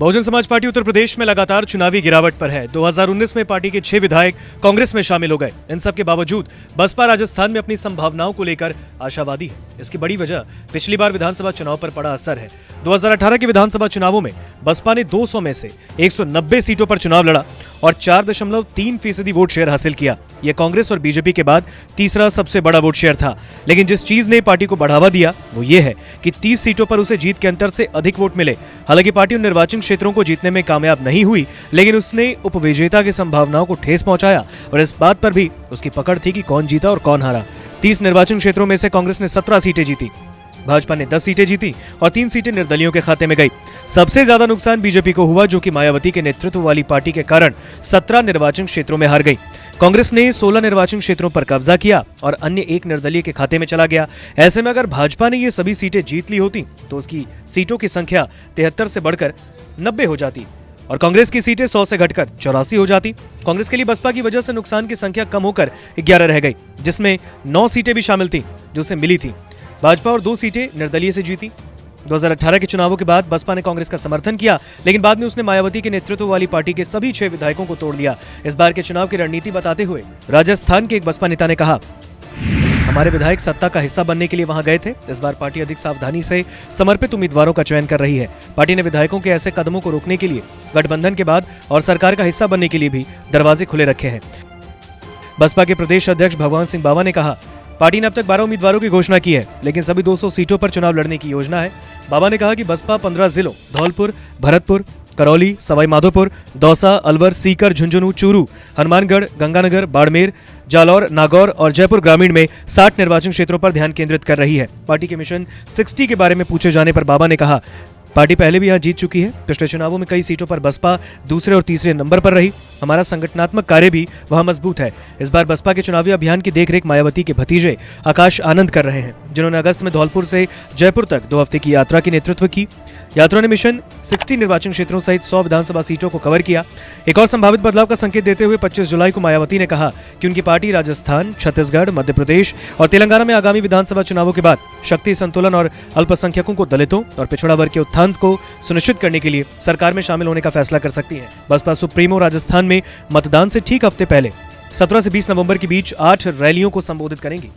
Bahujan Samaj party Uttar Pradesh में लगातार चुनावी गिरावट पर है। 2019 में पार्टी के 6 विधायक कांग्रेस में शामिल हो गए। इन सब के बावजूद बसपा राजस्थान में अपनी संभावनाओं को लेकर आशावादी है। इसकी बड़ी वजह पिछली बार विधानसभा चुनाव पर पड़ा असर है। 2018 के विधानसभा चुनावों में बसपा ने 200 में से 190 सीटों पर चुनाव लड़ा और 4.3% वोट शेयर हासिल किया। यह कांग्रेस और बीजेपी के बाद तीसरा सबसे बड़ा वोट शेयर था। लेकिन जिस चीज ने पार्टी को बढ़ावा दिया वो ये है कि 30 सीटों पर उसे जीत के अंतर से अधिक वोट मिले। हालांकि पार्टी उन निर्वाचन क्षेत्रों को जीतने में कामयाब नहीं हुई, लेकिन उसने उपविजेता की संभावनाओं को ठेस पहुंचाया और इस बात पर भी उसकी पकड़ थी कि कौन जीता और कौन हारा। 30 निर्वाचन क्षेत्रों में से कांग्रेस ने 17 सीटें जीती, भाजपा ने 10 सीटें जीती और 3 सीटें निर्दलियों के खाते में गई। सबसे ज्यादा नुकसान बीजेपी को हुआ, जो कि मायावती के नेतृत्व वाली पार्टी के कारण 17 निर्वाचन क्षेत्रों में हार गई। कांग्रेस ने 16 निर्वाचन क्षेत्रों पर कब्जा किया और अन्य 1 निर्दलीय के खाते में चला गया। ऐसे में अगर भाजपा ने ये सभी सीटें जीत ली होती तो उसकी सीटों की संख्या 73 से बढ़कर 90 हो जाती और कांग्रेस की सीटें 100 से घटकर 84 हो जाती। कांग्रेस के लिए बसपा की वजह से नुकसान की संख्या कम होकर 11 रह गई, जिसमें 9 सीटें भी शामिल थी जो उसे मिली थी। भाजपा और 2 सीटें निर्दलीय से जीती। 2018 के चुनावों के बाद बसपा ने कांग्रेस का समर्थन किया, लेकिन बाद में उसने मायावती के नेतृत्व वाली पार्टी के सभी 6 विधायकों को तोड़ दिया। इस बार के चुनाव की रणनीति बताते हुए राजस्थान के एक बसपा नेता ने कहा, हमारे विधायक सत्ता का हिस्सा बनने के लिए वहां गए थे। इस बार पार्टी अधिक सावधानी से समर्पित उम्मीदवारों का चयन कर रही है। पार्टी ने विधायकों के ऐसे कदमों को रोकने के लिए गठबंधन के बाद और सरकार का हिस्सा बनने के लिए भी दरवाजे खुले रखे हैं। बसपा के प्रदेश अध्यक्ष भगवान सिंह बावा ने कहा, पार्टी ने अब तक 12 उम्मीदवारों की घोषणा की है, लेकिन सभी 200 सीटों पर चुनाव लड़ने की योजना है। बाबा ने कहा कि बसपा 15 जिलों धौलपुर, भरतपुर, करौली, सवाई माधोपुर, दौसा, अलवर, सीकर, झुंझुनू, चूरू, हनुमानगढ़, गंगानगर, बाड़मेर, जालौर, नागौर और जयपुर ग्रामीण में 60 निर्वाचन क्षेत्रों पर ध्यान केंद्रित कर रही है। पार्टी के मिशन 60 के बारे में पूछे जाने पर बाबा ने कहा, पार्टी पहले भी यहां जीत चुकी है। पिछले चुनावों में कई सीटों पर बसपा दूसरे और तीसरे नंबर पर रही। हमारा संगठनात्मक कार्य भी वहां मजबूत है। इस बार बसपा के चुनावी अभियान की देखरेख मायावती के भतीजे आकाश आनंद कर रहे हैं, जिन्होंने अगस्त में धौलपुर से जयपुर तक 2 हफ्ते की यात्रा की नेतृत्व की। यात्रा ने मिशन 60 निर्वाचन क्षेत्रों सहित 100 विधानसभा सीटों को कवर किया। एक और संभावित बदलाव का संकेत देते हुए 25 जुलाई को मायावती ने कहा कि उनकी पार्टी राजस्थान, छत्तीसगढ़, मध्य प्रदेश और तेलंगाना में आगामी विधानसभा चुनावों के बाद शक्ति संतुलन और अल्पसंख्यकों को दलितों और पिछड़ा वर्ग के उत्थान को सुनिश्चित करने के लिए सरकार में शामिल होने का फैसला कर सकती है। बसपा सुप्रीमो राजस्थान में मतदान से ठीक हफ्ते पहले 17 से 20 नवंबर के बीच 8 रैलियों को संबोधित करेंगी।